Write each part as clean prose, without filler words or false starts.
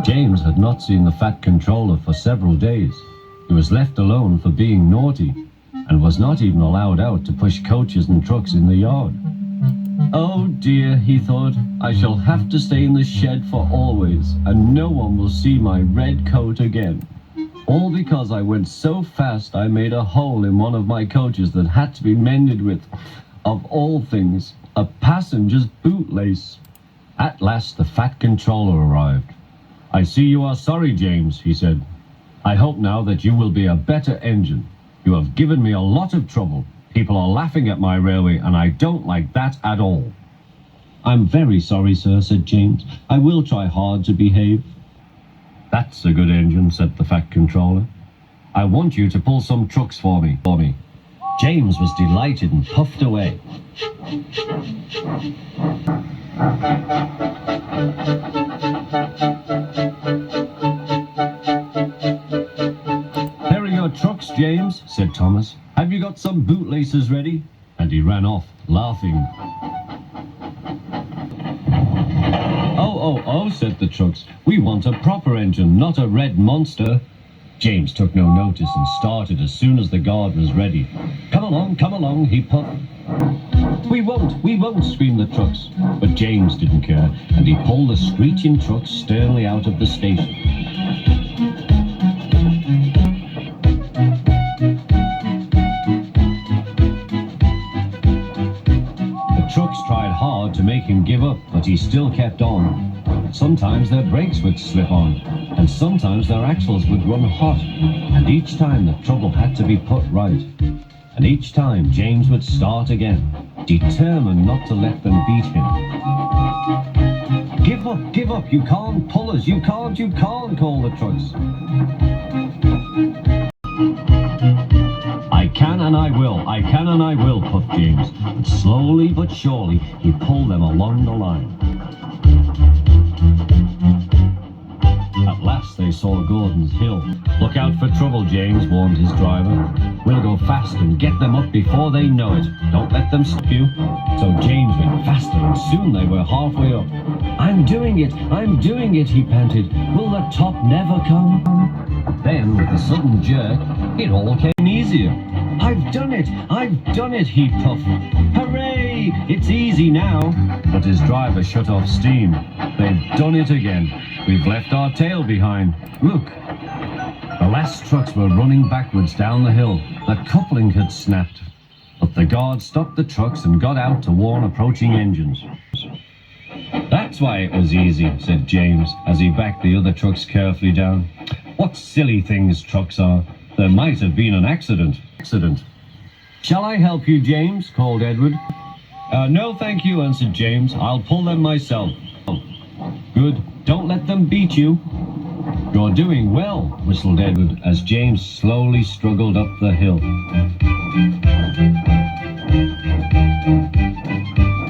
James had not seen the Fat Controller for several days. He was left alone for being naughty, and was not even allowed out to push coaches and trucks in the yard. Oh dear, he thought, I shall have to stay in the shed for always, and no one will see my red coat again. All because I went so fast I made a hole in one of my coaches that had to be mended with, of all things, a passenger's bootlace. At last the Fat Controller arrived. I see you are sorry, James, he said. I hope now that you will be a better engine. You have given me a lot of trouble. People are laughing at my railway, and I don't like that at all. I'm very sorry, sir, said James. I will try hard to behave. That's a good engine, said the Fat Controller. I want you to pull some trucks for me. James was delighted and puffed away. There are your trucks, James, said Thomas. Have you got some bootlaces ready? And he ran off, laughing. Oh, said the trucks. We want a proper engine, not a red monster. James took no notice and started as soon as the guard was ready. Come along, he puffed. We won't, screamed the trucks. But James didn't care, and he pulled the screeching trucks sternly out of the station. The trucks tried hard to make him give up, but he still kept on. Sometimes their brakes would slip on, and sometimes their axles would run hot, and each time the trouble had to be put right. And each time James would start again, determined not to let them beat him. Give up, you can't pull us, you can't, called the trucks. I can and I will, puffed James. But slowly but surely, he pulled them along the line. At last they saw Gordon's Hill. Look out for trouble, James, warned his driver. We'll go fast and get them up before they know it. Don't let them stop you. So James went faster, and soon they were halfway up. I'm doing it, he panted. Will the top never come? Then, with a sudden jerk, it all came easier. I've done it, he puffed. Hooray, it's easy now. But his driver shut off steam. They've done it again. We've left our tail behind. Look. The last trucks were running backwards down the hill. The coupling had snapped. But the guard stopped the trucks and got out to warn approaching engines. That's why it was easy, said James, as he backed the other trucks carefully down. What silly things trucks are. There might have been an accident. Shall I help you, James? Called Edward. No, thank you, answered James. I'll pull them myself. Good. Don't let them beat you. You're doing well, whistled Edward, as James slowly struggled up the hill.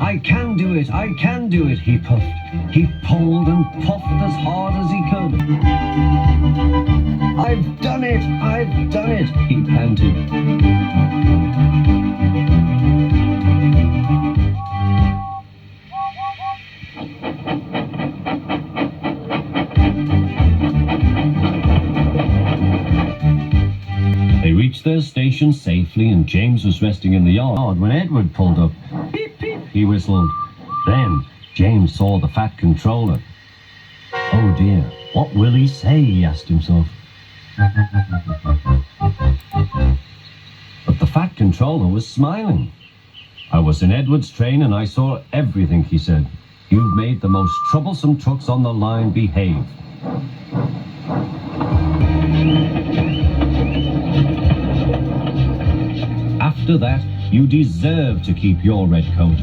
I can do it, he puffed. He pulled and puffed as hard as he could. I've done it, he panted. They reached their station safely, and James was resting in the yard when Edward pulled up. Beep, beep, he whistled. Then James saw the Fat Controller. Oh dear, what will he say, he asked himself. But the Fat Controller was smiling. I was in Edward's train and I saw everything, he said. You've made the most troublesome trucks on the line behave. After that, you deserve to keep your red coat.